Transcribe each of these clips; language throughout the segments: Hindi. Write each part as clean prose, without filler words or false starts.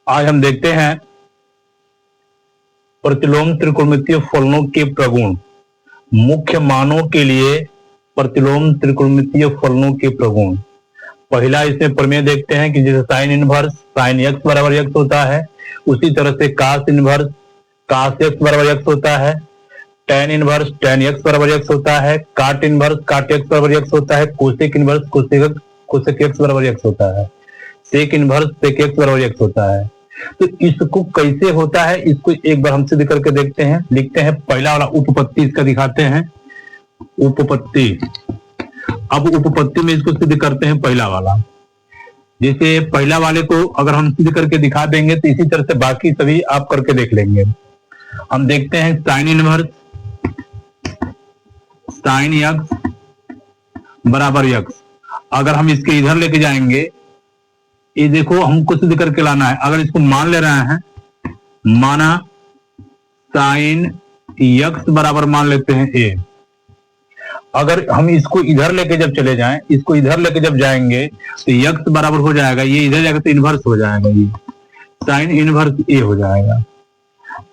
आज हम देखते हैं प्रतिलोम त्रिकोणमितीय फलनों के प्रगुण। मुख्य मानों के लिए प्रतिलोम त्रिकोणमितीय फलनों के प्रगुण। पहला इसमें प्रमेय देखते हैं कि जैसे साइन इनवर्स साइन एक्स बराबर एक्स होता है, उसी तरह से कास इनवर्स कास एक्स बराबर एक्स होता है, टेन इनवर्स टेन एक्स बराबर एक्स होता है, काट इनवर्स काट एक्स बराबर एक्स होता है, कोसेक इनवर्स कोसेक एक्स बराबर एक्स होता है, सेक इनवर्स सेक एक्स बराबर एक्स होता है। तो इसको कैसे होता है इसको एक बार हम सिद्ध करके देखते हैं। लिखते हैं पहला वाला उपपत्ति इसका दिखाते हैं। उपपत्ति, अब उपपत्ति में इसको सिद्ध करते हैं पहला वाला। जैसे पहला वाले को अगर हम सिद्ध करके दिखा देंगे तो इसी तरह से बाकी सभी आप करके देख लेंगे। हम देखते हैं साइन इनवर्स साइन एक्स बराबर एक्स। अगर हम इसके इधर लेके जाएंगे, ये देखो हमको सिद्ध करके लाना है। अगर इसको मान ले रहे हैं, माना साइन एक्स बराबर मान लेते हैं ए। अगर हम इसको इधर लेके जब चले जाएं, इसको इधर लेके जब जाएंगे तो एक्स बराबर हो जाएगा, ये इधर जाएगा तो इनवर्स हो जाएगा, ये साइन इनवर्स ए हो जाएगा।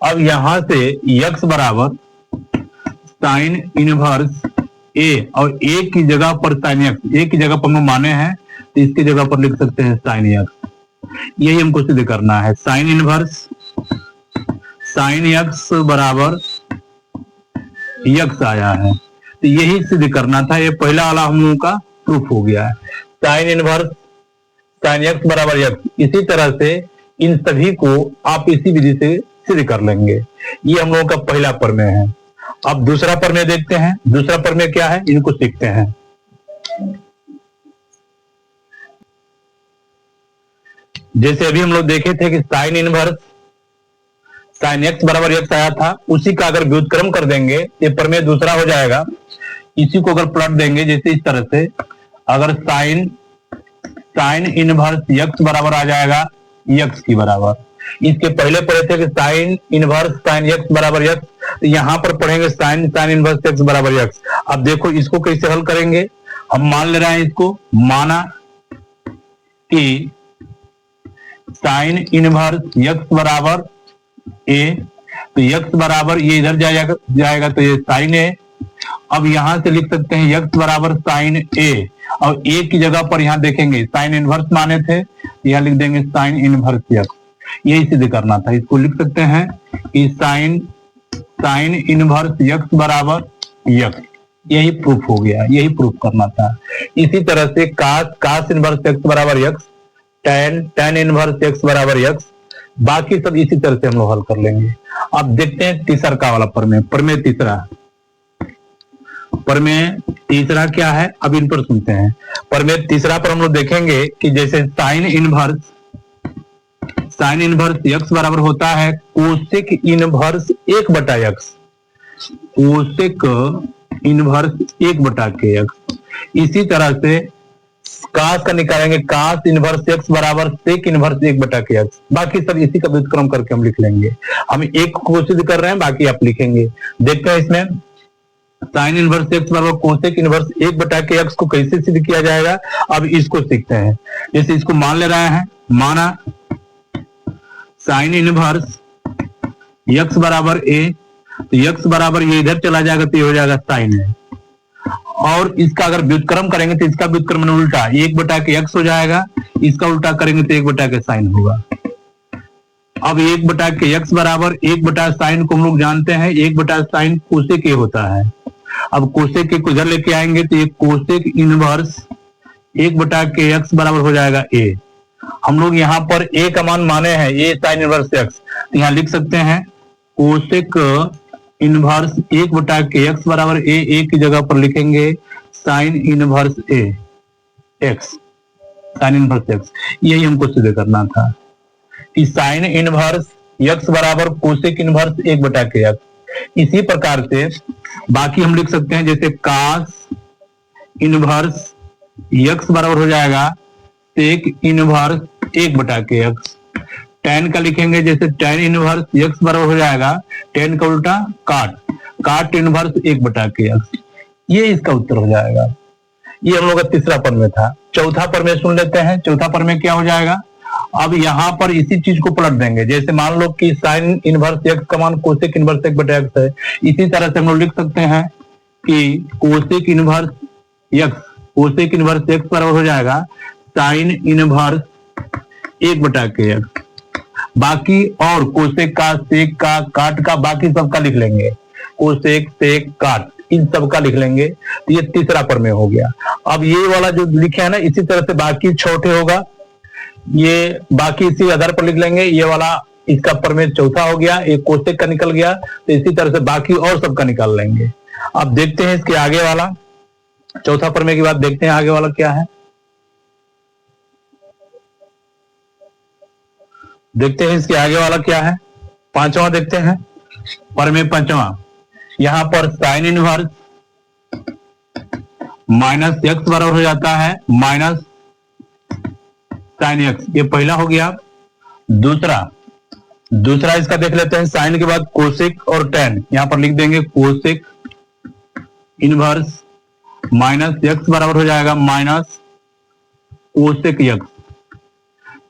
अब यहां से एक्स बराबर साइन इनवर्स ए और ए की जगह पर साइन एक्स, ए की जगह पर हम माने हैं तो इसकी जगह पर लिख सकते हैं साइन एक्स। यही हमको सिद्ध करना है। साइन इनवर्स साइन एक्स बराबर एक्स आया है, तो यही सिद्ध करना था। ये पहला वाला हम लोगों का प्रूफ हो गया है। साइन इनवर्स साइन एक्स बराबर एक्स। इसी तरह से इन सभी को आप इसी विधि से सिद्ध कर लेंगे। ये हम लोगों का पहला प्रमेय है। अब दूसरा प्रमेय देखते हैं। दूसरा प्रमेय क्या है, इनको सीखते हैं। जैसे अभी हम लोग देखे थे कि साइन इनवर्स साइन एक्स बराबर एक्स आया था, उसी का अगर व्युत्क्रम कर देंगे ये प्रमेय दूसरा हो जाएगा। इसी को अगर प्लॉट देंगे जैसे इस तरह से, अगर साइन साइन इनवर्स एक्स बराबर आ जाएगा एक्स की बराबर। इसके पहले पढ़े थे कि साइन इनवर्स साइन एक्स बराबर एक्स, तो यहां पर पढ़ेंगे साइन साइन इनवर्स एक्स बराबर एक्स। अब देखो इसको कैसे हल करेंगे। हम मान ले रहे हैं इसको, माना कि साइन इनवर्स एक्स बराबर ए, तो एक्स बराबर ये इधर जाएगा तो ये साइन ए। अब यहां से लिख सकते हैं एक्स बराबर साइन ए, और ए की जगह पर यहां देखेंगे साइन इनवर्स माने थे, यहां लिख देंगे साइन इनवर्स एक्स। यही सिद्ध करना था। इसको लिख सकते हैं कि साइन साइन इनवर्स एक्स बराबर एक्स। यही प्रूफ हो गया, यही प्रूफ करना था। इसी तरह से कास कास इनवर्स एक्स बराबर x, ten tan inverse x बराबर एक्स, बाकी सब इसी तरह से हम लोग हल कर लेंगे। अब देखते हैं तीसरा का वाला प्रमेय। प्रमेय तीसरा, प्रमेय तीसरा क्या है, अब इन पर सुनते हैं। प्रमेय तीसरा पर हम लोग देखेंगे कि जैसे साइन इनवर्स एक्स बराबर होता है cosec inverse 1/x, cosec inverse 1/x। इसी तरह से कास का निकालेंगे, कास इनवर्स एक्स बराबर सेक इनवर्स 1/x। बाकी सब इसी का व्युत्क्रम करके हम लिख लेंगे। हम एक को सिद्ध कर रहे हैं, बाकी आप लिखेंगे। देखते हैं इसमें साइन इनवर्स एक्स बराबर कोसेक इनवर्स 1/x को कैसे सिद्ध किया जाएगा। अब इसको सीखते हैं। जैसे इसको मान ले रहे हैं, माना साइन इनवर्स एक्स बराबर ए, तो एक्स बराबर ये इधर चला जाएगा तो ये हो जाएगा साइन ए। और इसका अगर व्युत्क्रम करेंगे तो इसका व्युत्क्रम उल्टा 1/x हो जाएगा, इसका उल्टा करेंगे तो 1/x साइन होगा। अब 1/x बराबर 1/sin को हम लोग जानते हैं, 1/sin कोसेक ए होता है। अब कोसेक को इधर लेके आएंगे तो ये कोसेक इनवर्स 1/x बराबर हो जाएगा ए। हम लोग यहाँ पर ए का मान माने हैं, ए साइन इनवर्स एक्स, तो यहाँ लिख सकते हैं कोसेक इनवर्स 1/x बराबर ए की जगह पर लिखेंगे साइन इनवर्स ए एक्स, साइन इनवर्स एक्स। यही हमको सिद्ध करना था कि साइन इनवर्स एक्स बराबर कोसेक इनवर्स 1/x। इसी प्रकार से बाकी हम लिख सकते हैं, जैसे कास इनवर्स एक्स बराबर हो जाएगा सेक इनवर्स 1/x। टेन का लिखेंगे, जैसे टेन इनवर्स एक्स बराबर हो जाएगा टेन का उल्टा काट, काट इनवर्स 1/x। ये इसका उत्तर हो जाएगा। ये हम लोग का तीसरा प्रमेय था। चौथा प्रमेय सुन लेते हैं। चौथा प्रमेय क्या हो जाएगा, अब यहाँ पर इसी चीज को पलट देंगे, जैसे मान लो कि साइन इनवर्स एक्स का मान कोसेक इनवर्स एक्स बटा एक्स है, इसी तरह से हम लोग लिख सकते हैं कि कोसेक इनवर्स एक्स बराबर हो जाएगा साइन इनवर्स एक बटा के एक्स। बाकी और कोसेक का, सेक का, काट का, बाकी सबका लिख लेंगे, कोसेक, सेक, काट, इन सबका लिख लेंगे। तो ये तीसरा प्रमेय हो गया। अब ये वाला जो लिखे है ना, इसी तरह से बाकी चौथे होगा, ये बाकी इसी आधार पर लिख लेंगे। ये वाला इसका प्रमेय चौथा हो गया, एक कोसेक का निकल गया, तो इसी तरह से बाकी और सबका निकाल लेंगे। अब देखते हैं इसके आगे वाला, चौथा प्रमेय की बात देखते हैं, आगे वाला क्या है देखते हैं, इसके आगे वाला क्या है। पांचवा देखते हैं, प्रमेय पांचवा। यहां पर साइन इनवर्स माइनस एक्स बराबर हो जाता है माइनस साइन एक्स, ये पहला हो गया। दूसरा इसका देख लेते हैं, साइन के बाद कोसेक और टेन, यहां पर लिख देंगे कोसेक इनवर्स माइनस एक्स बराबर हो जाएगा माइनस कोसेक एक्स।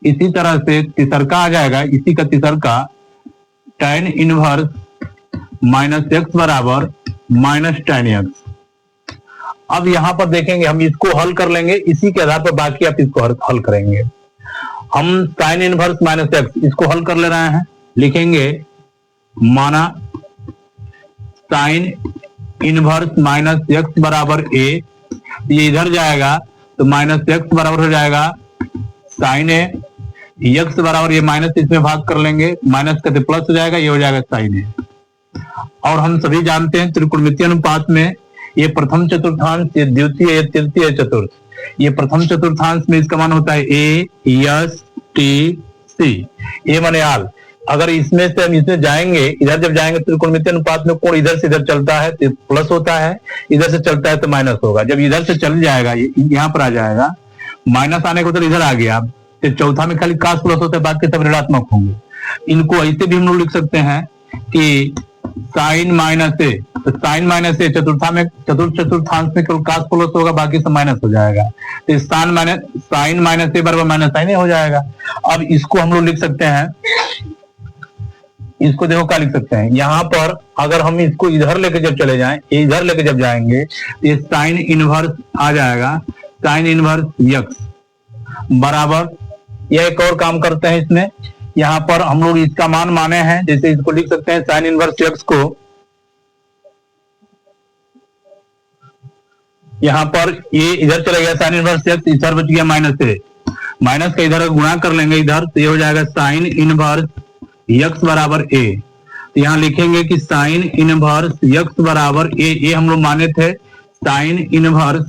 इसी तरह से तीसरका आ जाएगा, इसी का तीसरका tan इनवर्स माइनस एक्स बराबर माइनस tan एक्स। अब यहां पर देखेंगे, हम इसको हल कर लेंगे, इसी के आधार पर बाकी आप इसको हल करेंगे। हम sin इनवर्स माइनस एक्स इसको हल कर ले रहे हैं, लिखेंगे माना sin इनवर्स माइनस एक्स बराबर a, ये इधर जाएगा तो माइनस एक्स बराबर हो जाएगा साइन ए, एक्स बराबर ये माइनस इसमें भाग कर लेंगे, माइनस करते प्लस हो जाएगा, ये हो जाएगा साइन ए। और हम सभी जानते हैं त्रिकोणमितीय अनुपात में ये प्रथम चतुर्थांश, ये द्वितीय, ये तृतीय, चतुर्थ। ये प्रथम चतुर्थांश में इसका मान होता है ए एस टी सी, ए माने आल। अगर इसमें से हम इसमें जाएंगे, इधर जब जाएंगे त्रिकोणमितीय अनुपात में कोण इधर से इधर चलता है तो प्लस होता है, इधर से चलता है तो माइनस होगा। जब इधर से चल जाएगा, यहाँ पर आ जाएगा, माइनस आने को तो इधर आ गया, तो चौथा में खाली कास प्लस होता है, बाकी सब ऋणात्मक होंगे। इनको ऐसे भी हम लोग लिख सकते हैं कि साइन माइनस ए, तो साइन माइनस ए चतुर्थांश में केवल कास प्लस होगा, बाकी सब माइनस हो जाएगा, तो साइन माइनस ए बराबर माइनस साइन ए हो जाएगा। अब इसको हम लोग लिख सकते हैं, इसको देखो क्या लिख सकते हैं, यहाँ पर अगर हम इसको इधर लेके जब चले जाएं, इधर लेके जब जाएंगे तो ये साइन इनवर्स आ जाएगा, साइन इनवर्स एक्स बराबर, यह एक और काम करते हैं इसमें, यहाँ पर हम लोग इसका मान माने हैं, जैसे इसको लिख सकते हैं साइन इनवर्स एक्स को, यहाँ पर ये इधर चला गया साइन इनवर्स एक्स, इधर बच गया माइनस ए, माइनस का इधर गुणा कर लेंगे इधर, तो ये हो जाएगा साइन इनवर्स एक्स बराबर ए। तो यहाँ लिखेंगे कि साइन इनवर्स एक्स बराबर ए हम लोग माने थे साइन इनवर्स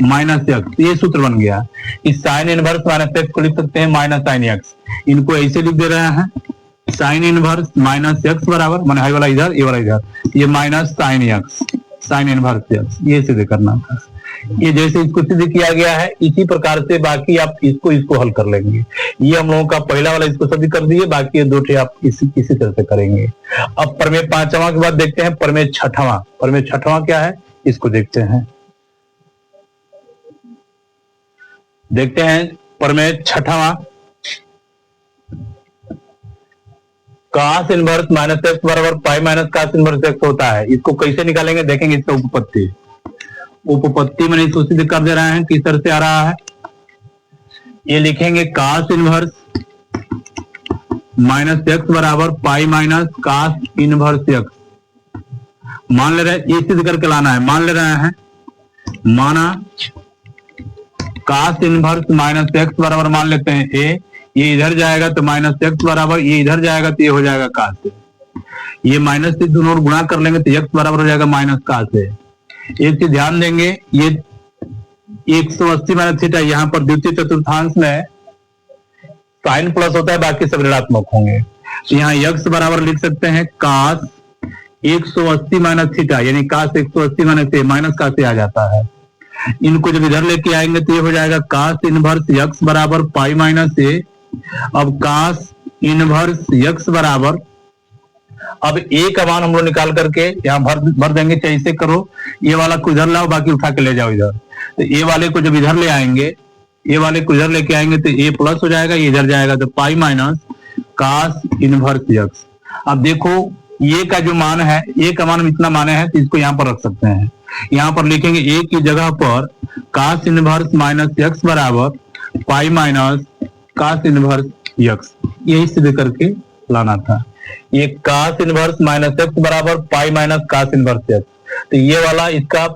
माइनस एक्स, ये सूत्र बन गया। इस साइन इनवर्स माइनस एक्स को लिख सकते हैं माइनस साइन एक्स, इनको ऐसे लिख दे रहे हैं, साइन इनवर्स माइनस एक्स बराबर, माने हाई वाला इधर, ये वाला इधर, ये minus sine x, sign inverse x, ये सिद्ध करना था। ये जैसे इसको सिद्ध किया गया है, इसी प्रकार से बाकी आप इसको हल कर लेंगे। ये हम लोगों का पहला वाला इसको सिद्ध कर दिए, बाकी ये दो ठे आप इसी तरह से करेंगे। अब प्रमेय पांचवा के बाद देखते हैं प्रमेय छठवां। प्रमेय छठवां क्या है, इसको देखते हैं प्रमेय छठवां। कास इनवर्स माइनस एक्स बराबर pi minus cos inverse x होता है, इसको कैसे निकालेंगे देखेंगे। इसका उपपत्ति मैंने इसको सिद्ध कर दे रहे हैं, किस तरह से आ रहा है, ये लिखेंगे कास इनवर्स माइनस एक्स बराबर pi minus cos inverse x. मान ले रहे हैं, ये सिद्ध करके लाना है, मान ले रहे हैं, माना कास इनवर्स माइनस एक्स बराबर मान लेते हैं ए, ये इधर जाएगा तो माइनस एक्स बराबर, ये इधर जाएगा तो ये हो जाएगा कास, ये माइनस से दोनों गुणा कर लेंगे तो एक्स बराबर हो जाएगा माइनस कास। एक चीज ध्यान देंगे, ये 180 माइनस थीटा, यहाँ पर द्वितीय चतुर्थांश में साइन प्लस होता है, बाकी सब ऋणात्मक होंगे, तो यहाँ एक्स बराबर लिख सकते हैं कास 180 माइनस थीटा, यानी कास 180 माइनस ए, माइनस कास ए आ जाता है। इनको जब इधर लेके आएंगे तो ये हो जाएगा कास इनवर्स एक्स बराबर पाई माइनस ए। अब कास इनवर्स एक्स बराबर, अब ए का मान हम लोग निकाल करके यहाँ भर देंगे, चाहे इसे करो, ये वाला को इधर लाओ, बाकी उठा के ले जाओ इधर। तो ए वाले को जब इधर ले आएंगे ये वाले को इधर लेके आएंगे तो ए प्लस हो जाएगा, ये इधर जाएगा तो pi minus cos inverse x. अब देखो ये का जो मान है, ए का मान इतना माने है तो इसको यहाँ पर रख सकते हैं। यहाँ पर लिखेंगे ए की जगह पर कास इनवर्स माइनस एक्स बराबर pi minus cos inverse x, यही सिद्ध करके लाना था। ये कास इनवर्स माइनस एक्स बराबर pi minus cos inverse x, तो ये वाला इसका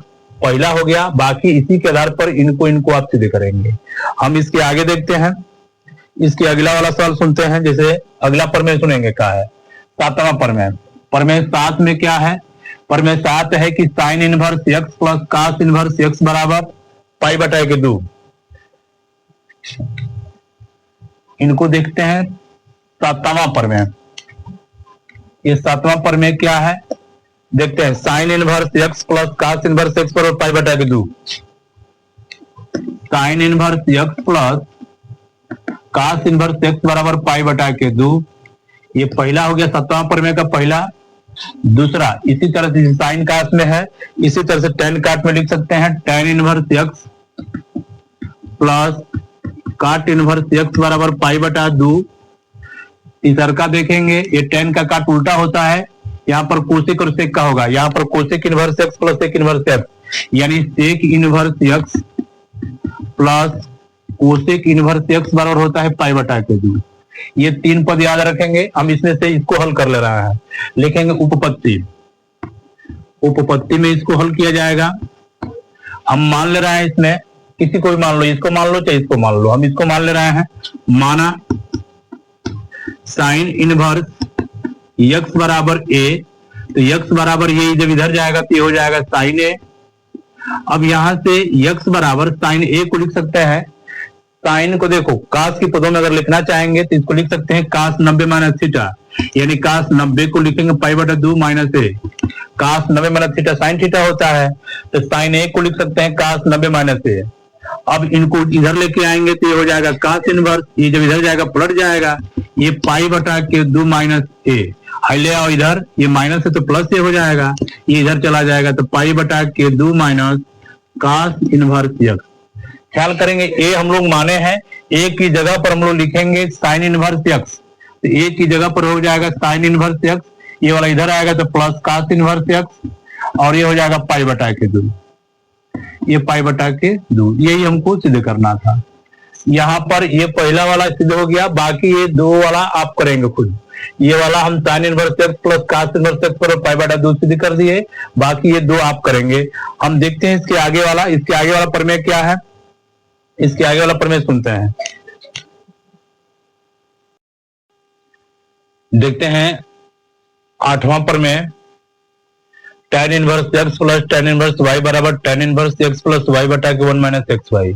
पहला हो गया। बाकी इसी के आधार पर इनको आप सिद्ध करेंगे। हम इसके आगे देखते हैं, इसके अगला वाला सवाल सुनते हैं। जैसे अगला प्रमेय सुनेंगे क्या है, सातवां प्रमेय। प्रमेय 7 में क्या है, प्रमेय 7 है कि sine inverse x plus cos inverse x बराबर पाई बटा के 2। इनको देखते हैं सातवां प्रमेय। ये सातवां प्रमेय क्या है देखते हैं। Sine inverse x plus cos inverse x बराबर पाई बटा के 2। Sine inverse x plus cos inverse x बराबर पाई बटा के 2, ये पहला हो गया सातवां प्रमेय का पहला। दूसरा इसी तरह से साइन काट में है, इसी तरह से टेन काट में लिख सकते हैं। टेन इनवर्स एक्स प्लस काट इनवर्स एक्स बराबर पाई बटा 2। तीसरा का देखेंगे, ये टेन का काट उल्टा होता है, यहाँ पर कोसेक और सेक का होगा। यहाँ पर cosec inverse x plus sec inverse x, यानी sec inverse x plus cosec inverse x बराबर होता है पाई बटा के 2। ये 3 पद याद रखेंगे। हम इसमें से इसको हल कर ले रहे हैं, लिखेंगे उपपत्ति। उपपत्ति में इसको हल किया जाएगा। हम मान ले रहे हैं इसमें, किसी को भी मान लो, इसको मान लो चाहे इसको मान लो, हम इसको मान ले रहे हैं। माना साइन इनवर्स एक्स बराबर ए, तो एक्स बराबर ये जब इधर जाएगा तो ये हो जाएगा साइन ए। अब यहां से एक्स बराबर साइन ए को लिख सकते हैं। साइन को देखो कास की पदों में अगर लिखना चाहेंगे तो इसको लिख सकते हैं कास 90 माइनस थीटा, यानी कास 90 को लिखेंगे पाई बटा 2 माइनस ए। कास 90 माइनस थीटा साइन थीटा होता है, तो साइन ए को लिख सकते हैं कास 90 माइनस ए। अब इनको इधर लेके आएंगे तो ये हो जाएगा कास इनवर्स, ये जब इधर जाएगा पलट जाएगा, ये पाई बटा के 2 माइनस ए। ले आओ इधर, ये माइनस है तो प्लस ए हो जाएगा, ये इधर चला जाएगा तो पाई बटा के 2 माइनस कास इनवर्स एक्स। ख्याल करेंगे ए हम लोग माने हैं, ए की जगह पर हम लोग लिखेंगे साइन इनवर्स एक्स, तो ए की जगह पर हो जाएगा साइन इनवर्स एक्स, ये वाला इधर आएगा तो प्लस कास इनवर्स एक्स, और ये हो जाएगा पाई बटा के 2। ये पाई बटा के 2, यही हमको सिद्ध करना था। यहाँ पर ये पहला वाला सिद्ध हो गया, बाकी ये 2 वाला आप करेंगे खुद। ये वाला हम sine inverse x plus cos inverse x पर पाई बटा 2 सिद्ध कर दिए, बाकी ये 2 आप करेंगे। हम देखते हैं इसके आगे वाला, इसके आगे वाला प्रमेय क्या है, इसके आगे वाला प्रमेय सुनते हैं। देखते हैं 8वां प्रमेय। tan inverse x plus tan inverse y बराबर tan inverse x plus y बटा के 1 माइनस एक्स वाई।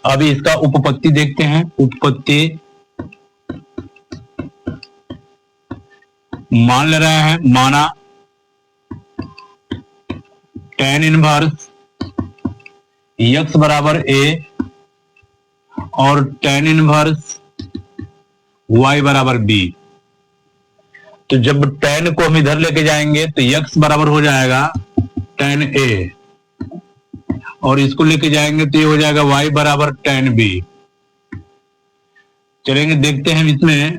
अभी इसका उपपत्ति देखते हैं। उपपत्ति मान ले रहे हैं, माना tan इनवर्स एक्स बराबर ए और tan इनवर्स y बराबर b। तो जब tan को हम इधर लेके जाएंगे तो x बराबर हो जाएगा tan a, और इसको लेके जाएंगे तो ये हो जाएगा y बराबर tan b। चलेंगे देखते हैं इसमें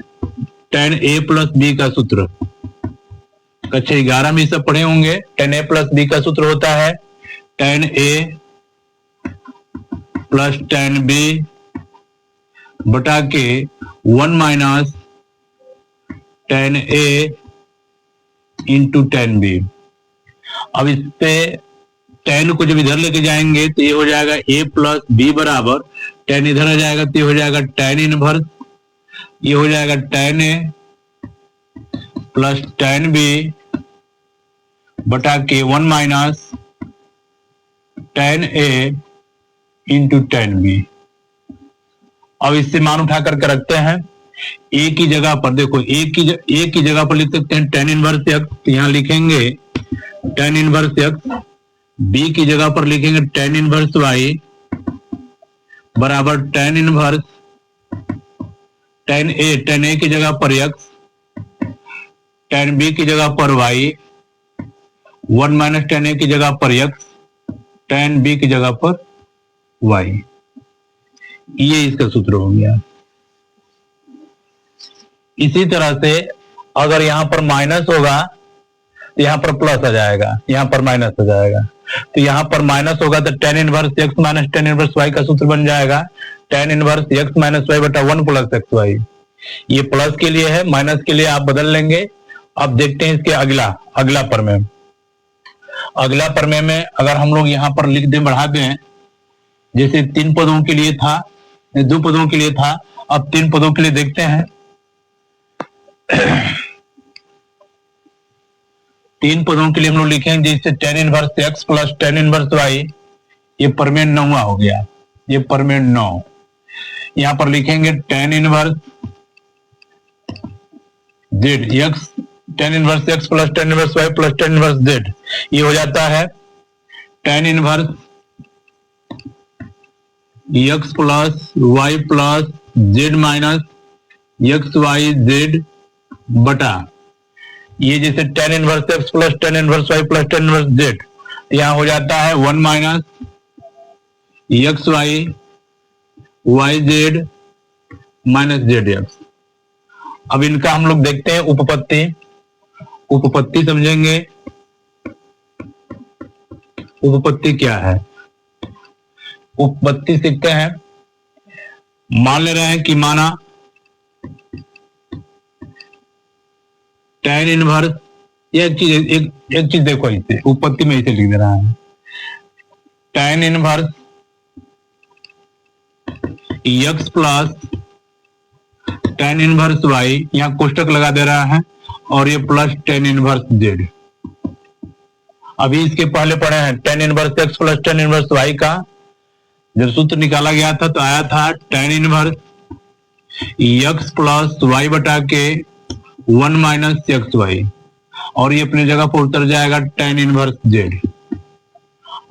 tan a प्लस b का सूत्र। कक्षा 11 में सब पढ़े होंगे। tan a प्लस b का सूत्र होता है tan a plus tan b बटा के 1 minus tan a into tan b। अब इस पे tan को जब इधर लेके जाएंगे तो ये हो जाएगा a प्लस b बराबर tan इधर आ जाएगा तो ये हो जाएगा tan इनवर्स, ये हो जाएगा tan a plus tan b बटा के 1 minus tan a into tan b। अब इससे मान उठा करके रखते हैं। ए की जगह पर देखो, ए की जगह पर लिख सकते हैं tan इनवर्स एक्स, तो यहां लिखेंगे tan इनवर्स एक्स। बी की जगह पर लिखेंगे tan इनवर्स वाई बराबर tan इनवर्स tan ए की जगह पर एक्स, tan बी की जगह पर वाई, 1 माइनस tan ए की जगह पर एक्स, tan बी की जगह पर वाई। ये इसका सूत्र हो गया। इसी तरह से अगर यहां पर माइनस होगा तो यहां पर प्लस आ जाएगा, यहां पर माइनस आ जाएगा, तो यहां पर माइनस होगा तो tan inverse x minus tan inverse y का सूत्र बन जाएगा tan inverse x minus y बटा 1 प्लस एक्स वाई। ये प्लस के लिए है, माइनस के लिए आप बदल लेंगे। अब देखते हैं इसके अगला प्रमेय। अगला प्रमेय में अगर हम लोग यहां पर लिख दें, बढ़ा दें, जैसे 3 पदों के लिए था, 2 पदों के लिए था, अब 3 पदों के लिए देखते हैं। 3 पदों के लिए हम लोग लिखेंगे जैसे tan inverse x plus tan inverse y, ये प्रमेय 9वां हो गया, ये प्रमेय 9। यहां पर लिखेंगे tan inverse z x, tan inverse x plus tan inverse y plus tan inverse z, ये हो जाता है tan inverse x plus y plus z minus x y z बटा, ये जैसे tan inverse x plus tan inverse y plus tan inverse z, यहां हो जाता है 1 minus x y y z minus z x. अब इनका हम लोग देखते हैं उपपत्ति। उपपत्ति समझेंगे, उपपत्ति क्या है, उपपत्ति सीखते हैं। मान ले रहे हैं कि माना tan इनवर्स, एक चीज देखो, इसे उपपत्ति में इसे लिख दे रहा है tan inverse x plus tan inverse y, यहां कोष्टक लगा दे रहा है, और ये प्लस tan इनवर्स z। अभी इसके पहले पढ़े हैं tan inverse x plus tan inverse y का जब सूत्र निकाला गया था तो आया था tan inverse x plus y बटा के 1 माइनस एक्स वाई, और ये अपनी जगह पर उतर जाएगा tan इनवर्स z।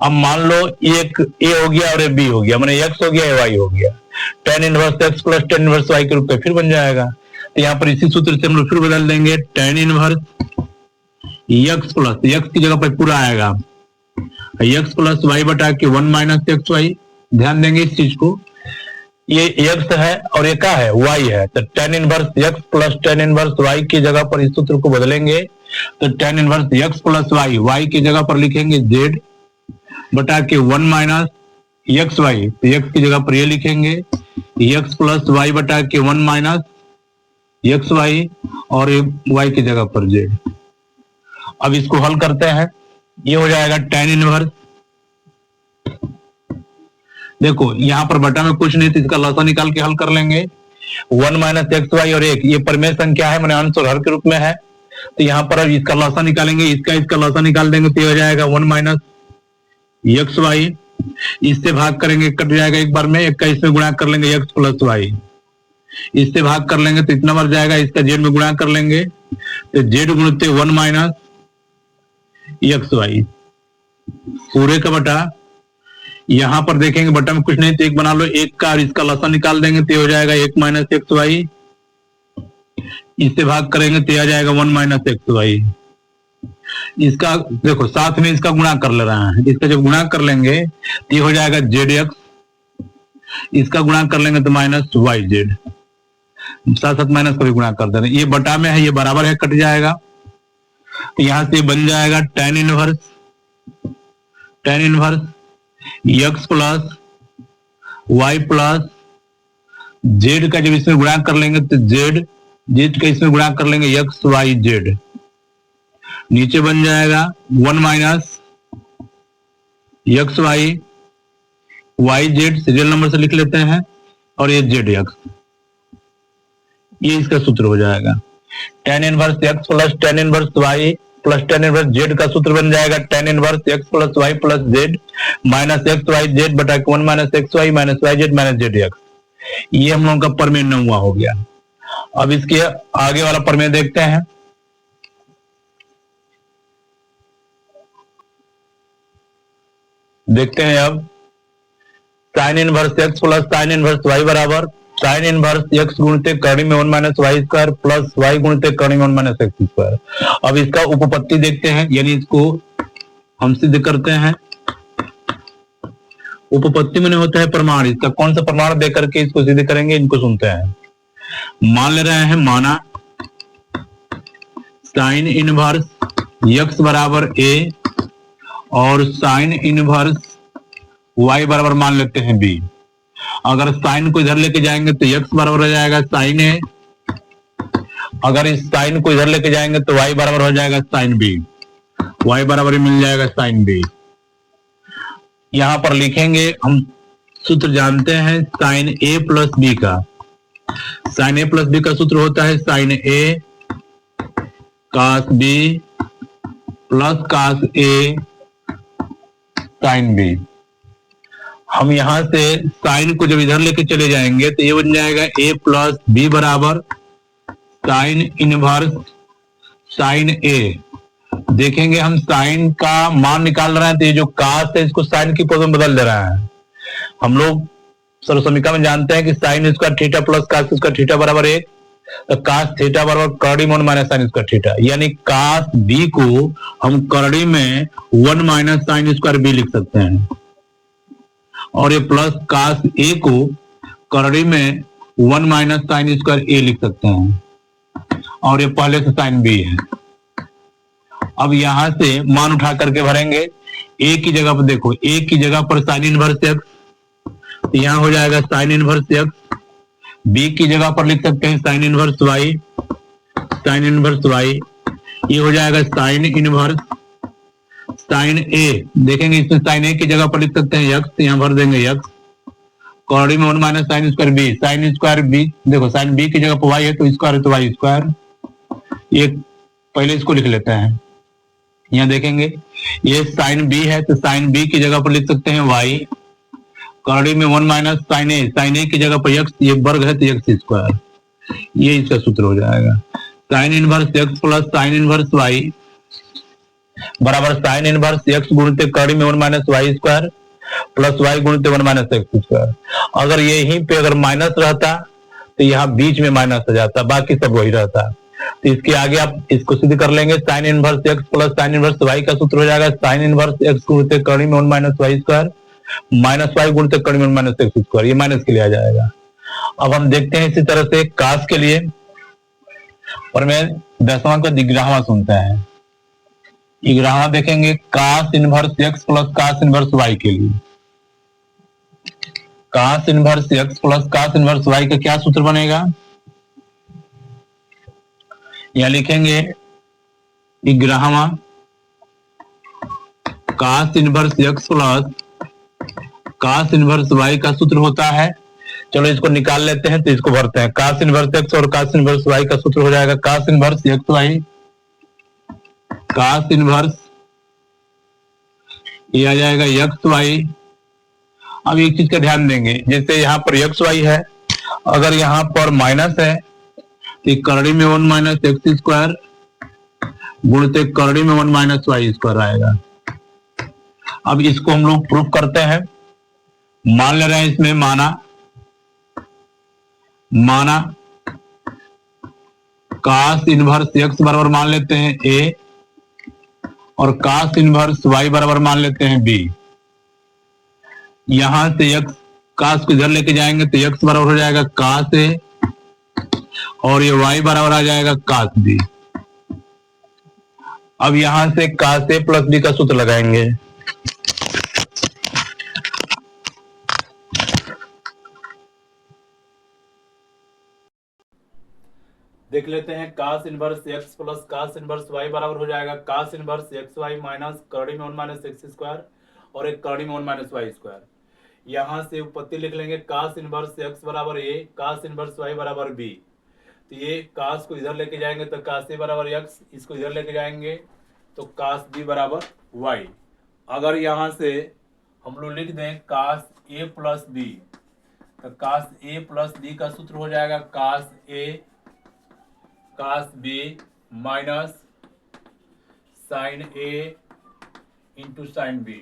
अब मान लो एक a हो गया और b हो गया, माने x हो गया y हो गया, tan inverse x plus tan inverse y के रूप में फिर बन जाएगा। तो यहाँ पर इसी सूत्र से हम लोग फिर बदल देंगे tan inverse x plus, x की जगह पर पूरा आएगा x प्लस y बटा के 1 माइनस एक्स वाई। ध्यान देंगे इस चीज को, ये x है और ये क्या है, y है, तो tan inverse x plus tan inverse y की जगह पर इस सूत्र को बदलेंगे तो tan inverse x plus y की जगह पर लिखेंगे z बटा के 1 माइनस एक्स वाई, तो x की जगह पर ये लिखेंगे x प्लस y बटा के 1 माइनस एक्स वाई, और y की जगह पर z। अब इसको हल करते हैं, ये हो जाएगा tan इनवर्स, देखो यहां पर बटा में कुछ नहीं तो इसका लसा निकाल के हल कर लेंगे। 1 माइनस एक्स वाई और 1 ये प्रमेय संख्या है, मैंने अंश और हर के रूप में है, तो यहां पर अब इसका लसा निकालेंगे, इसका लसा निकाल देंगे तो ये हो जाएगा 1 माइनस एक्स वाई, इससे भाग करेंगे कट जाएगा एक बार में, एक का इसमें गुणा कर लेंगे x प्लस वाई, इससे भाग कर लेंगे तो इतना बार जाएगा, इसका z में गुणा कर लेंगे तो z गुणित 1 माइनस एक्स वाई पूरे का बटा, यहां पर देखेंगे बटा में कुछ नहीं तो एक बना लो, एक का और इसका लसा निकाल देंगे तो हो जाएगा 1 माइनस एक्स वाई, इससे भाग करेंगे तो आ जाएगा 1 माइनस एक्स वाई। इसका देखो साथ में इसका गुणा कर ले रहा है, इसका जब गुणा कर लेंगे तो ये हो जाएगा जेड एक्स, इसका गुणा कर लेंगे तो माइनस वाई जेड, साथ साथ माइनस का भी गुणा कर देना, ये बटा में है, ये बराबर है, कट जाएगा, तो यहां से बन जाएगा tan inverse x plus y plus z का जब इसमें गुणा कर लेंगे तो z का इसमें गुणा कर लेंगे x y z, नीचे बन जाएगा 1 minus x y y z, serial number से लिख लेते हैं, और ये जेड एक्स, ये इसका सूत्र हो जाएगा tan inverse x plus tan inverse y plus tan inverse z का सूत्र बन जाएगा tan inverse x plus y plus z minus x y z बटा 1 minus x y minus y z minus z x. ये हम लोगों का प्रमेय 9वां हो गया। अब इसके आगे वाला प्रमेय देखते हैं। देखते हैं अब sine inverse x plus sine inverse y बराबर साइन इनवर्स x गुणित कर्ण में 1 minus y square plus y गुणित कर्ण में 1 माइनस एक्स स्क्वायर। अब इसका उपपत्ति देखते हैं, यानी इसको हम सिद्ध करते हैं। उपपत्ति में होता है प्रमाण। इसका कौन सा प्रमाण दे करके इसको सिद्ध करेंगे, इनको सुनते हैं। मान ले रहे हैं, माना साइन इनवर्स x बराबर a और साइन इनवर्स y बराबर मान लेते हैं b। अगर साइन को इधर लेके जाएंगे तो x बराबर हो जाएगा साइन a, अगर इस साइन को इधर लेके जाएंगे तो y बराबर हो जाएगा साइन b, y बराबर मिल जाएगा साइन b। यहां पर लिखेंगे, हम सूत्र जानते हैं साइन a प्लस b का। साइन a प्लस b का सूत्र होता है sine a cos b plus cos a sine b। हम यहां से साइन को जब इधर लेके चले जाएंगे तो ये बन जाएगा a प्लस b बराबर साइन इनवर्स साइन a। देखेंगे हम साइन का मान निकाल रहे हैं तो ये जो कास है इसको साइन की पद में बदल दे रहा है। हम लोग सर्वसमीका में जानते हैं कि sine square theta plus cos square theta बराबर 1, तो कास थीटा बराबर करड़ी में 1 माइनस साइन स्क्वायर थीटा, यानी कास बी को हम करड़ी में 1 माइनस साइन स्क्वायर बी लिख सकते हैं, और ये प्लस कास ए को करड़ी में 1 माइनस साइन स्क्वायर ए लिख सकते हैं, और ये पहले से साइन बी है। अब यहां से मान उठा करके भरेंगे। ए की जगह पर देखो, ए की जगह पर साइन इनवर्स एक्स, तो यहां हो जाएगा साइन इनवर्स एक्स। बी की जगह पर लिख सकते हैं sine inverse y, sine inverse y. ये हो जाएगा साइन इनवर्स साइन ए। देखेंगे इसमें साइन ए की जगह पर लिख सकते हैं एक्स, यहां भर देंगे एक्स, कॉर्डी में 1 minus sine square B. Sine square B, देखो साइन बी की जगह पर वाई है तो स्क्वायर है तो वाई स्क्वायर। ये पहले इसको लिख लेते हैं। यहां देखेंगे ये साइन बी है तो साइन बी की जगह पर लिख सकते हैं वाई, करड़ी में 1 माइनस साइन ए की जगह पर एक्स, ये वर्ग है तो एक्स स्क्वायर। ये इसका सूत्र हो जाएगा sine inverse x plus sine inverse y बराबर साइन इनवर्स एक्स गुणित करड़ी में 1 minus y square plus y गुणित 1 माइनस एक्स स्क्वायर। अगर यहीं पे अगर माइनस रहता तो यहाँ बीच में माइनस आ जाता, बाकी सब वही रहता। तो इसके आगे आप इसको सिद्ध कर लेंगे। Sine inverse x plus sine inverse y का सूत्र हो जाएगा साइन इनवर्स एक्स गुणित करड़ी में 1 minus y square minus y गुणित करड़ी में 1 माइनस एक्स स्क्वायर। ये माइनस के लिए आ जाएगा। अब हम देखते हैं इसी तरह से कास के लिए, और मैं 10वां का दिग्राहवा सुनता है। इग्राहवा देखेंगे cos inverse x plus cos inverse y के लिए। Cos inverse x plus cos inverse y का क्या सूत्र बनेगा, यहां लिखेंगे इग्राहवा cos inverse x plus cos inverse y का सूत्र होता है। चलो इसको निकाल लेते हैं तो इसको भरते हैं। कास इनवर्स एक्स और कास इनवर्स वाई का सूत्र हो जाएगा कास इनवर्स एक्स वाई कास इनवर्स, ये आ जाएगा एक्स वाई। अब एक चीज का ध्यान देंगे, जैसे यहाँ पर एक्स वाई है, अगर यहाँ पर माइनस है तो करड़ी में 1 माइनस एक्स स्क्वायर गुणित करड़ी में 1 माइनस वाई स्क्वायर आएगा। अब इसको हम लोग प्रूफ करते हैं। मान ले रहे हैं इसमें माना कास इनवर्स एक्स बराबर मान लेते हैं ए और कास इनवर्स वाई बराबर मान लेते हैं बी। यहां से एक्स कास को इधर लेके जाएंगे तो एक्स बराबर हो जाएगा कास ए और ये वाई बराबर आ जाएगा कास बी। अब यहां से कास ए प्लस बी का सूत्र लगाएंगे। देख लेते हैं cos inverse x plus cos inverse y बराबर हो जाएगा cos inverse x y minus करड़ी में 1 माइनस एक्स स्क्वायर और एक करड़ी में 1 माइनस वाई स्क्वायर। यहां से उत्पत्ति लिख लेंगे कास इनवर्स एक्स बराबर ए कास इनवर्स वाई बराबर बी। तो ये कास को इधर लेके जाएंगे तो कास ए बराबर एक्स, इसको इधर लेके जाएंगे तो कास बी बराबर वाई। अगर यहां से हम लोग लिख दें कास ए प्लस बी तो कास ए प्लस बी का सूत्र हो जाएगा कास ए कास बी माइनस साइन ए इंटू साइन बी।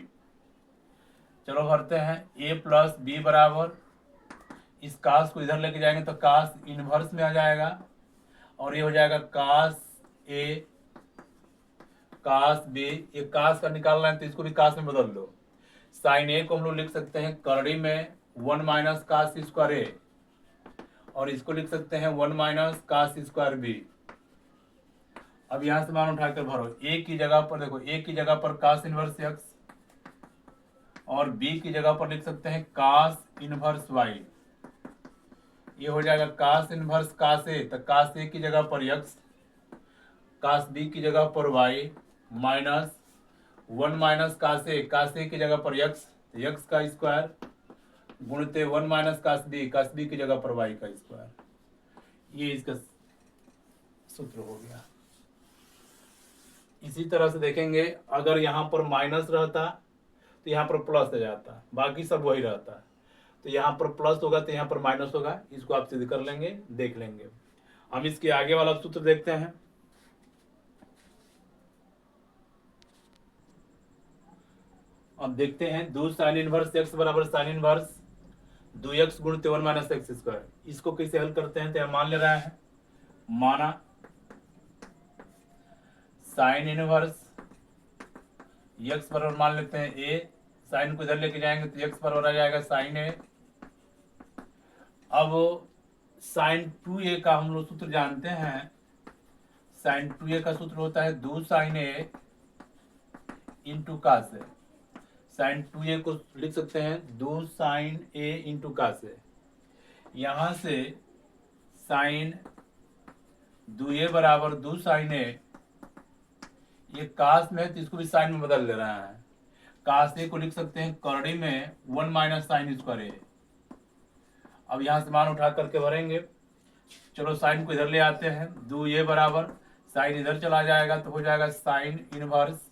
चलो भरते हैं ए प्लस बी बराबर, इस कास को इधर लेके जाएंगे तो कास इनवर्स में आ जाएगा और ये हो जाएगा कास ए कास बी। ये कास का निकालना है तो इसको भी कास में बदल लो। साइन ए को हम लोग लिख सकते हैं करड़ी में 1 माइनस कास स्क्वायर ए, और इसको लिख सकते हैं 1 माइनस कास स्क्वायर बी। अब यहां से मान उठाकर भरो, ए की जगह पर देखो, ए की जगह पर कास इनवर्स एक्स और बी की जगह पर लिख सकते हैं कास इनवर्स वाई। ये हो जाएगा कास इनवर्स कास ए, तो कास ए की जगह पर एक्स, कास बी की जगह पर वाई, माइनस 1 माइनस कास ए की जगह पर एक्स, एक्स का स्क्वायर गुणते 1 माइनस कास बी की जगह पर वाई का स्क्वायर। ये इसका सूत्र हो गया। इसी तरह से देखेंगे, अगर यहाँ पर माइनस रहता तो यहाँ पर प्लस आ जाता, बाकी सब वही रहता। तो यहाँ पर प्लस होगा तो यहाँ पर माइनस होगा, इसको आप सिद्ध कर लेंगे, देख लेंगे। हम इसके आगे वाला सूत्र देखते हैं। अब देखते हैं, दो साइन इनवर्स एक्स बराबर साइन इनवर्स 2x गुणित 1 माइनस एक्स स्क्वायर। इसको कैसे हल करते हैं, तो हम मान ले रहे हैं, माना साइन इनवर्स x बराबर मान लेते हैं a, साइन को इधर लेके जाएंगे तो x बराबर आ जाएगा साइन a। अब साइन 2a का हम लोग सूत्र जानते हैं, साइन 2a का सूत्र होता है 2 sine a into cos A. Sine 2a को लिख सकते हैं 2 sine a into cos A. यहां से साइन 2a बराबर 2 साइन a, ये कास में है तो इसको भी साइन में बदल ले रहा है। कास ए को लिख सकते हैं करड़ी में 1 माइनस साइन स्क्वायर ए। अब यहां से मान उठा करके भरेंगे, चलो साइन को इधर ले आते हैं, 2a बराबर साइन इधर चला जाएगा तो हो जाएगा साइन इनवर्स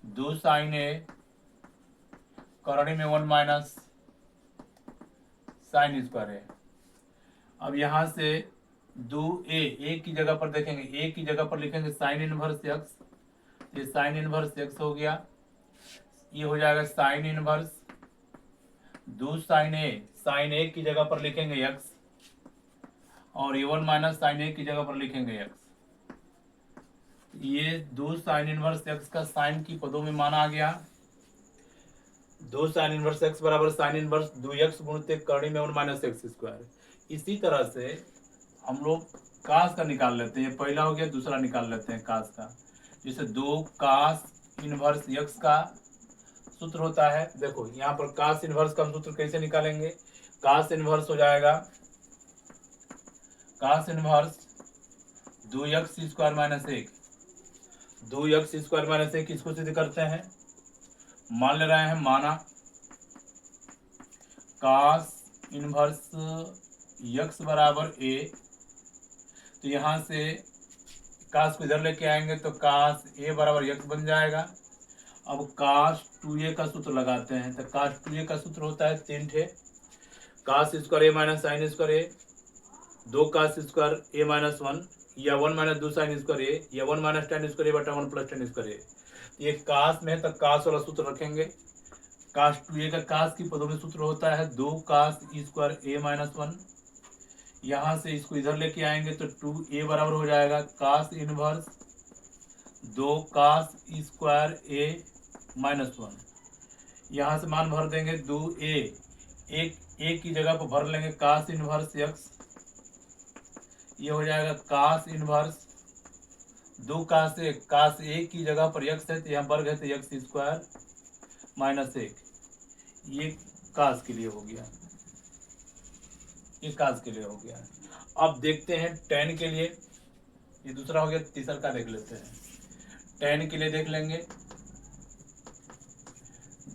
2 साइन ए करड़ी में 1 माइनस साइन स्क्वायर ए। अब यहां से 2a की जगह पर देखेंगे, a की जगह पर लिखेंगे साइन इनवर्स एक्स, ये साइन इनवर्स एक्स हो गया। ये हो जाएगा साइन इनवर्स 2 साइन ए की जगह पर लिखेंगे एक्स, और ये 1 माइनस साइन ए की जगह पर लिखेंगे एक्स। ये 2 साइन इनवर्स एक्स का साइन की पदों में मान आ गया। 2 साइन इनवर्स एक्स बराबर साइन इनवर्स 2x गुणित करड़ी में 1 माइनस एक्स स्क्वायर। इसी तरह से हम लोग कास का निकाल लेते हैं, ये पहला हो गया, दूसरा निकाल लेते हैं कास का। जैसे 2 कास इनवर्स x का सूत्र होता है, देखो यहाँ पर कास इनवर्स का सूत्र कैसे निकालेंगे, कास इनवर्स हो जाएगा cos inverse 2x square minus 1, 2x square minus 1, इसको सिद्ध करते हैं। मान ले रहे हैं, माना कास इनवर्स x बराबर a, तो यहाँ से कास को इधर लेके आएंगे तो कास a बराबर x बन जाएगा। अब कास 2a का सूत्र लगाते हैं, तो कास 2a का सूत्र होता है 3 ठे, cos square a minus sine square a, 2 cos square a minus 1, या 1 माइनस 2 साइन स्क्वायर a, या 1 माइनस टेन स्क्वायर a बटा 1 प्लस टेन स्क्वायर a। ये कास में है तो कास वाला सूत्र रखेंगे। कास 2a का कास की पदों में सूत्र होता है 2 कास स्क्वायर a माइनस 1। यहाँ से इसको इधर लेके आएंगे तो 2a बराबर हो जाएगा cos inverse 2 cos square a minus 1। यहाँ से मान भर देंगे 2a, एक a की जगह पर भर लेंगे कास इनवर्स x, ये हो जाएगा कास इनवर्स 2 कास a की जगह पर x है तो यहाँ वर्ग है तो x स्क्वायर माइनस 1। ये कास के लिए हो गया, ये कास के लिए हो गया। अब देखते हैं tan के लिए, ये दूसरा हो गया, तीसरा का देख लेते हैं। tan के लिए देख लेंगे,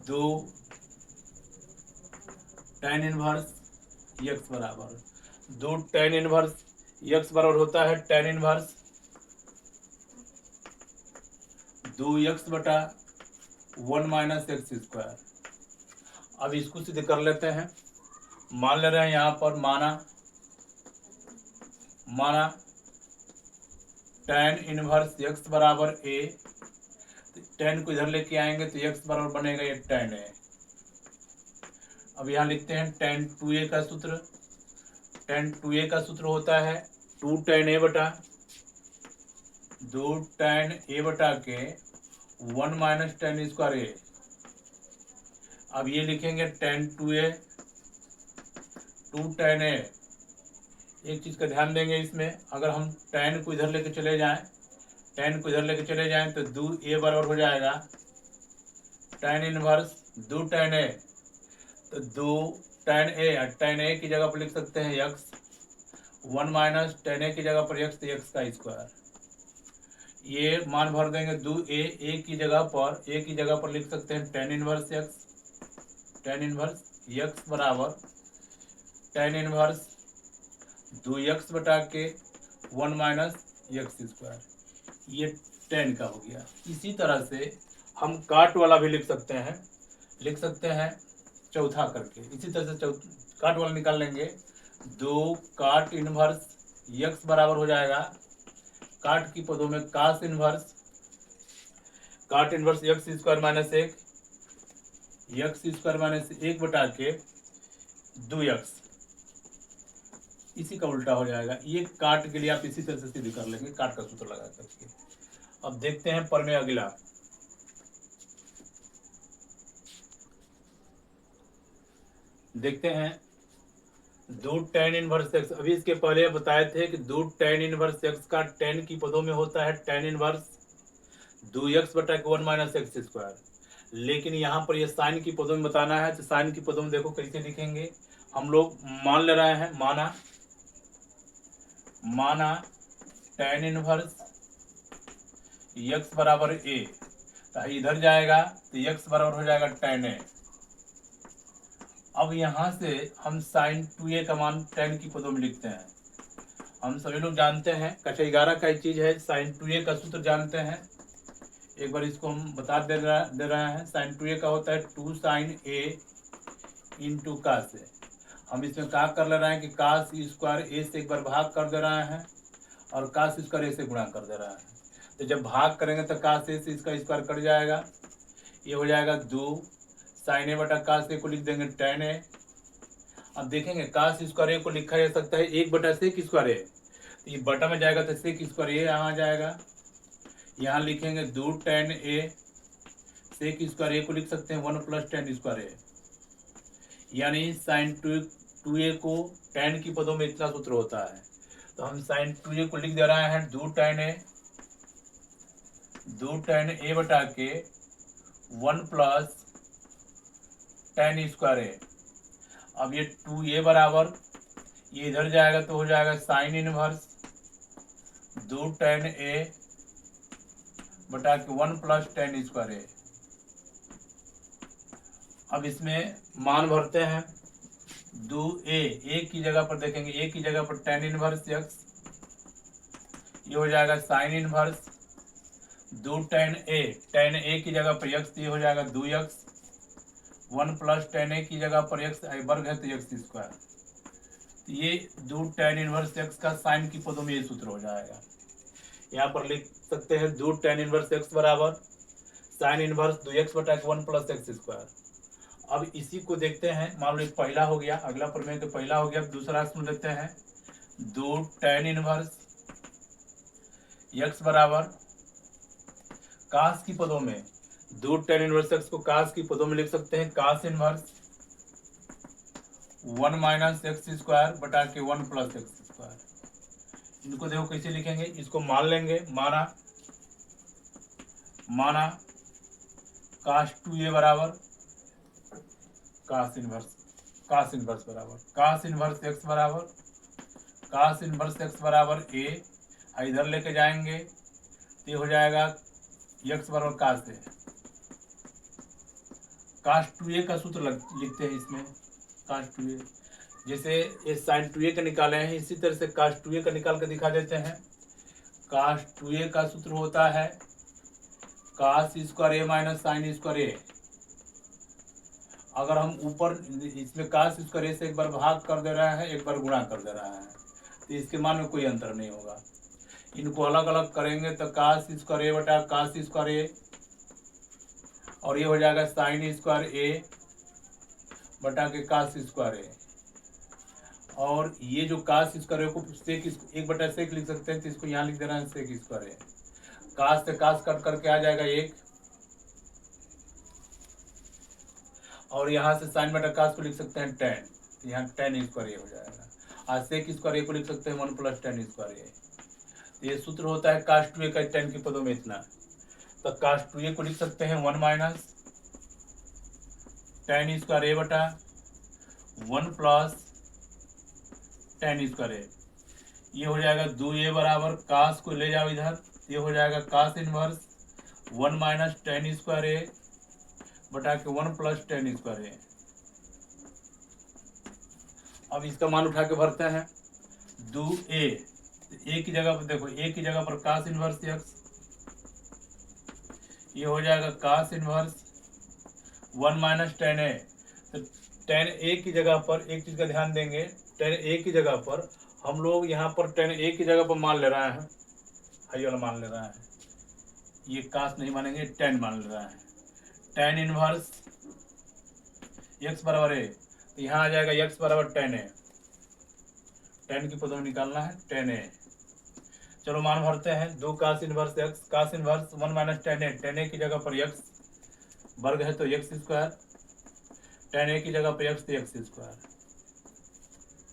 2 tan इनवर्स x बराबर 2 tan इनवर्स x बराबर होता है tan इनवर्स 2x बटा 1 माइनस एक्स स्क्वायर। अब इसको सिद्ध कर लेते हैं। मान ले रहे हैं यहाँ पर, माना tan इनवर्स x बराबर a, तो tan को इधर लेके आएंगे तो x बराबर बनेगा ये tan a। अब यहाँ लिखते हैं tan 2a का सूत्र, tan 2a का सूत्र होता है 2 tan a बटा 2 tan a बटा के 1 माइनस tan स्क्वायर a। अब ये लिखेंगे tan 2a 2 tan a। एक चीज का ध्यान देंगे इसमें, अगर हम tan को इधर लेके चले जाएं, tan को इधर लेके चले जाएं तो 2a बराबर हो जाएगा tan इनवर्स 2 tan a। तो 2 tan a, tan a की जगह पर लिख सकते हैं x, 1 माइनस tan a की जगह पर x, तो x का स्क्वायर। ये मान भर देंगे 2a, a की जगह पर लिख सकते हैं tan inverse x, tan inverse x बराबर tan इनवर्स 2x बटा के 1 माइनस x स्क्वायर। ये tan का हो गया। इसी तरह से हम काट वाला भी लिख सकते हैं चौथा करके। इसी तरह से काट वाला निकाल लेंगे। 2 काट इनवर्स x बराबर हो जाएगा, काट की पदों में काट inverse x square minus 1, x square minus 1 बटा के 2x, इसी का उल्टा हो जाएगा। ये काट के लिए आप इसी तरह से सीधी कर लेंगे, काट का सूत्र लगा करके। अब देखते हैं पर में अगला। देखते हैं 2 tan इनवर्स x। अभी इसके पहले बताए थे कि 2 tan इनवर्स x का tan की पदों में होता है tan इनवर्स 2x बटा के 1 माइनस एक्स स्क्वायर। लेकिन यहाँ पर ये साइन की पदों में बताना है, तो साइन की पदों में देखो कैसे लिखेंगे। हम लोग मान ले रहे हैं, माना tan इनवर्स x बराबर a, तो इधर जाएगा तो x बराबर हो जाएगा tan a। अब यहाँ से हम sin 2a का मान tan की पदों में लिखते हैं। हम सभी लोग जानते हैं, कक्षा 11 का एक चीज है, sin 2a का सूत्र जानते हैं। एक बार इसको हम बता दे रहे हैं। sin 2a का होता है 2 sin a इंटू कास ए। हम इसमें क्या कर ले रहे हैं कि कास स्क्वायर ए से एक बार भाग कर दे रहे हैं और कास स्क्वायर ए से गुणा कर दे रहे हैं। तो जब भाग करेंगे तो कास ए से इसका स्क्वायर कट जाएगा, ये हो जाएगा 2 sin a बटा कास ए को लिख देंगे tan a। अब देखेंगे कास स्क्वायर ए को लिखा जा सकता है 1 बटा सेक स्क्वायर ए, तो ये बटा में जाएगा तो सेक स्क्वायर ए यहाँ जाएगा। यहाँ लिखेंगे 2 tan a, सेक स्क्वायर ए को लिख सकते हैं 1 प्लस tan स्क्वायर ए, यानी sin 2a को tan की पदों में इतना सूत्र होता है। तो हम sin 2a को लिख दे रहे हैं 2 tan a बटा के 1 प्लस tan स्क्वायर ए। अब ये 2a बराबर, ये इधर जाएगा तो हो जाएगा sin इनवर्स 2 tan a बटा के 1 प्लस tan स्क्वायर ए। अब इसमें मान भरते हैं। 2a, a की जगह पर देखेंगे, a की जगह पर tan इनवर्स x, ये हो जाएगा sin इनवर्स 2 tan a की जगह पर x, ये हो जाएगा 2x, 1 प्लस tan a की जगह पर x वर्ग है तो x स्क्वायर। तो ये 2 tan इनवर्स x का साइन की पदों में ये सूत्र हो जाएगा। यहाँ पर लिख सकते हैं 2 tan इनवर्स x बराबर साइन इनवर्स 2x बटा 1 प्लस एक्स स्क्वायर। अब इसी को देखते हैं, मान लो पहला हो गया, अगला प्रमेय तो पहला हो गया। दूसरा सुन लेते हैं 2 tan इनवर्स x बराबर कास की पदों में 2 tan इनवर्स x को कास की पदों में लिख सकते हैं cos inverse 1 minus x square बटा के 1 प्लस एक्स स्क्वायर। इनको देखो कैसे लिखेंगे, इसको मान लेंगे, माना कास 2a बराबर कास इनवर्स बराबर कास इनवर्स x बराबर कास इनवर्स x बराबर a, इधर लेके जाएंगे तो ये हो जाएगा x बराबर कास ए। कास 2a का सूत्र लिखते हैं इसमें, कास 2a जैसे ये साइन 2a का निकाले हैं, इसी तरह से कास 2a का निकाल कर दिखा देते हैं। कास 2a का सूत्र होता है कास स्क्वायर ए माइनस साइन स्क्वायर ए। अगर हम ऊपर इसमें कास स्क्वायर ए से एक बार भाग कर दे रहा है, एक बार गुणा कर दे रहा है, तो इसके मान में कोई अंतर नहीं होगा। इनको अलग अलग करेंगे तो कास स्क्वायर ए बटा कास स्क्वायर ए, और ये हो जाएगा साइन स्क्वायर ए बटा के कास स्क्वायर ए। और ये जो कास स्क्वायर ए को सेक 1 बटा सेक लिख सकते हैं, तो इसको यहाँ लिख देना है सेक स्क्वायर ए। कास से कास कट करके आ जाएगा 1, और यहाँ से साइन बटा कास को लिख सकते हैं टेन, यहाँ टेन स्क्वायर ए हो जाएगा। और सेक स्क्वायर ए को लिख सकते हैं 1 + टेन स्क्वायर ए। ये सूत्र होता है कास 2a का टेन के पदों में इतना, तो कास 2a को लिख सकते हैं 1 - टेन स्क्वायर ए बटा 1 + टेन स्क्वायर ए। ये हो जाएगा 2a बराबर कास को ले जाओ इधर, ये हो जाएगा कास इनवर्स 1 - टेन स्क्वायर ए बटा के 1 + टेन स्क्वायर ए। अब इसका मान उठा के भरते हैं 2a, ए की जगह पर देखो, ए की जगह पर कास इनवर्स एक्स, ये हो जाएगा कास इनवर्स 1 - टेन ए। तो टेन ए की जगह पर एक चीज का ध्यान देंगे, टेन ए की जगह पर हम लोग यहाँ पर टेन ए की जगह पर मान ले रहे हैं, हाई वाला मान ले रहे हैं, ये कास नहीं मानेंगे, टेन मान ले रहे हैं। टेन इनवर्स एक्स बराबर ए, तो यहाँ आ जाएगा एक्स बराबर टेन ए, टेन की पदों में निकालना है टेन ए। चलो मान भरते हैं, 2 कास इनवर्स एक्स, कास इनवर्स 1 - टेन ए, टेन ए की जगह पर एक्स वर्ग है तो एक्स स्क्वायर, टेन ए की जगह पर एक्स तो एक्स स्क्वायर।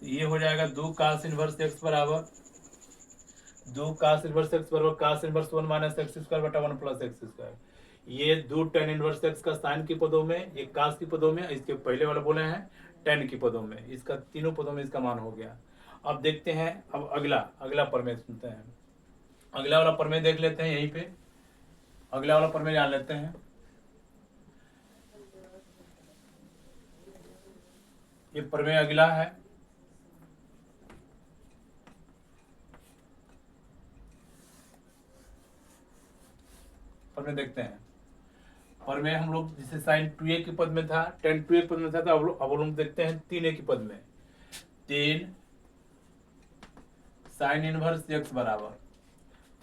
ये हो जाएगा 2 कास इनवर्स एक्स बराबर 2 कास इनवर्स एक्स बराबर कास इनवर्स 1 - एक्स स्क्वायर बटा 1 + एक्स स्क्वायर। ये 2 टेन इनवर्स एक्स का साइन की पदों में, ये कास की पदों में, इसके पहले वाले बोले हैं टेन की पदों में, इसका तीनों पदों में इसका मान हो गया। अब देखते हैं, अब अगला प्रमेय सुनते हैं, अगला वाला प्रमेय देख लेते हैं, यहीं पे अगला वाला प्रमेय जान लेते हैं। ये प्रमेय अगला है, प्रमेय देखते हैं। प्रमेय हम लोग जैसे साइन 2a के पद में था, टेन 2a के पद में था, तो अब लोग देखते हैं 3a के पद में। 3 साइन इनवर्स एक्स बराबर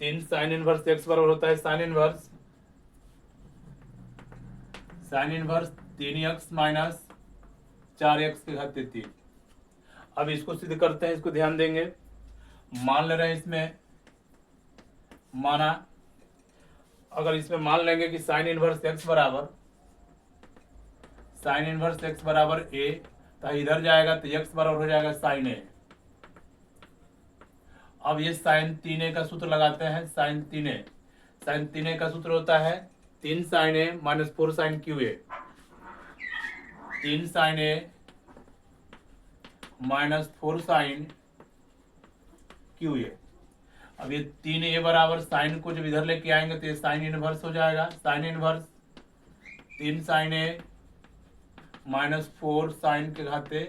3 साइन इनवर्स एक्स बराबर होता है साइन इनवर्स 3x - 4x के घाते 3। अब इसको सिद्ध करते हैं, इसको ध्यान देंगे, मान ले रहे हैं इसमें, माना अगर इसमें मान लेंगे कि साइन इनवर्स एक्स बराबर ए, तो इधर जाएगा तो एक्स बराबर हो जाएगा साइन ए। अब ये साइन 3a का सूत्र लगाते हैं, साइन 3a का सूत्र होता है 3 sine A - 4 sine cube A, 3 sine A - 4 sine cube A. अब ये 3a बराबर साइन को जब इधर लेके आएंगे तो ये साइन इनवर्स हो जाएगा, sine inverse 3 sine A - 4 sign के घाते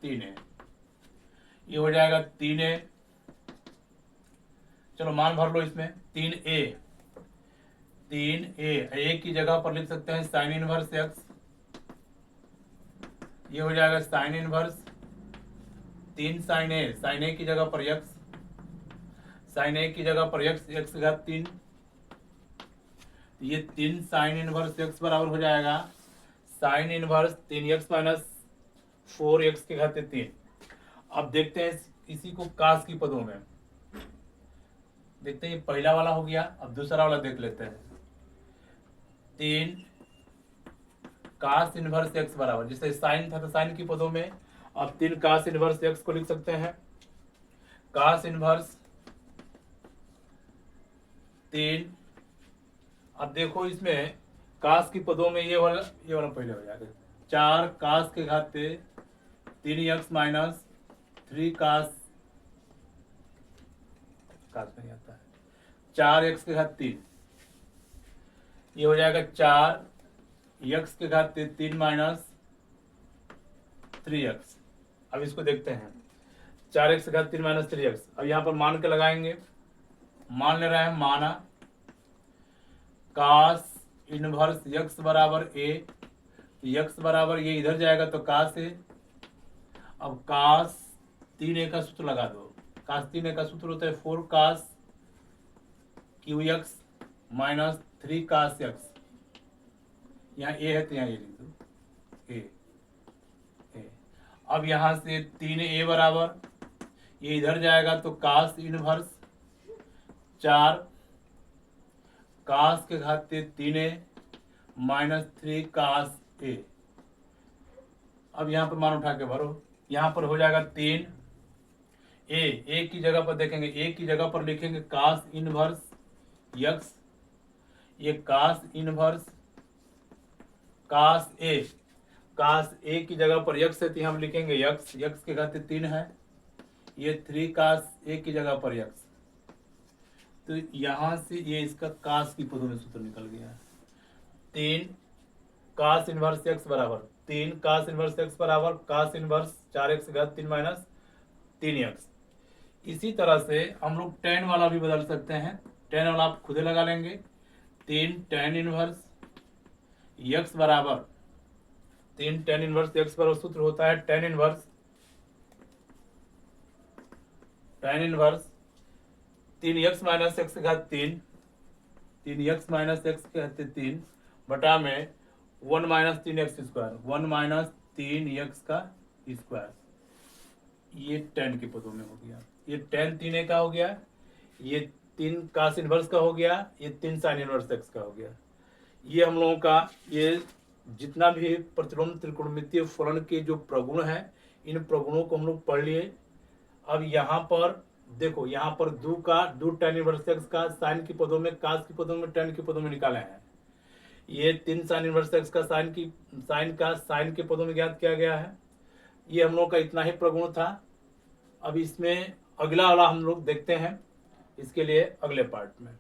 3a, ये हो जाएगा 3a। चलो मान भर लो इसमें, 3a ए की जगह पर लिख सकते हैं साइन इनवर्स एक्स, ये हो जाएगा साइन इनवर्स 3 साइन ए की जगह पर एक्स, साइन ए की जगह पर एक्स, एक्स के घात 3, ये 3 साइन इनवर्स एक्स बराबर हो जाएगा साइन इनवर्स 3x - 4x के घाते 3। अब देखते हैं इसी को कास की पदों में देखते हैं, ये पहला वाला हो गया, अब दूसरा वाला देख लेते हैं। 3 कास इनवर्स एक्स बराबर, जैसे साइन था तो साइन की पदों में, अब 3 कास इनवर्स एक्स को लिख सकते हैं कास इनवर्स 3। अब देखो इसमें कास की पदों में ये वाला पहले हो जाएगा 4 कास के घाते 3x - 3 कास नहीं आता है, 4x के घात 3, ये हो जाएगा 4x के घात 3 - 3x। अब इसको देखते हैं, 4x के घात 3 - 3x। अब यहाँ पर मान के लगाएंगे, मान ले रहे हैं, माना कास इनवर्स x बराबर a, x बराबर ये इधर जाएगा तो कास a। अब कास 3a का सूत्र लगा दो, कास 3a का सूत्र होता है 4 कास QX - 3 कास x, यहाँ a है तो यहाँ a लिख दो a। अब यहाँ से 3a बराबर ये इधर जाएगा तो कास इनवर्स 4 कास के घाते 3a - 3 कास a, अब यहाँ पर मान उठा के भरो, यहाँ पर हो जाएगा 3 ए की जगह पर देखेंगे, ए की जगह पर लिखेंगे कास इनवर्स यक्स, ये कास इनवर्स कास ए की जगह पर यक्स है तो हम लिखेंगे यक्स, यक्स के घाते 3 है, ये 3 कास ए की जगह पर यक्स, तो यहां से ये इसका कास की पदों में सूत्र निकल गया। 3 कास इनवर्स एक्स बराबर 3 कास इनवर्स एक्स बराबर कास इनवर्स 4x घात 3 माइनस 3x। इसी तरह से हम लोग tan वाला भी बदल सकते हैं, tan वाला आप खुदे लगा लेंगे। 3 tan इनवर्स x बराबर 3 tan इनवर्स x बराबर सूत्र होता है tan inverse 3x minus x घात 3x माइनस एक्स घात 3 बटा में 1 minus 3x square, 1 minus 3x का स्क्वायर, ये tan के पदों में हो गया। ये tan 3a का हो गया, ये 3 कास इनवर्स का हो गया, ये 3 साइन इनवर्स एक्स का हो गया। ये हम लोगों का ये जितना भी प्रतिलोम त्रिकोणमितीय फलन के जो प्रगुण है, इन प्रगुणों को हम लोग पढ़ लिए। अब यहाँ पर देखो, यहाँ पर 2 tan इनवर्स एक्स का साइन की पदों में, कास की पदों में, tan की पदों में निकाले हैं। ये 3 साइन इनवर्स एक्स का साइन के पदों में ज्ञात किया गया है। ये हम लोग का इतना ही प्रगुण था। अब इसमें अगला वाला हम लोग देखते हैं, इसके लिए अगले पार्ट में।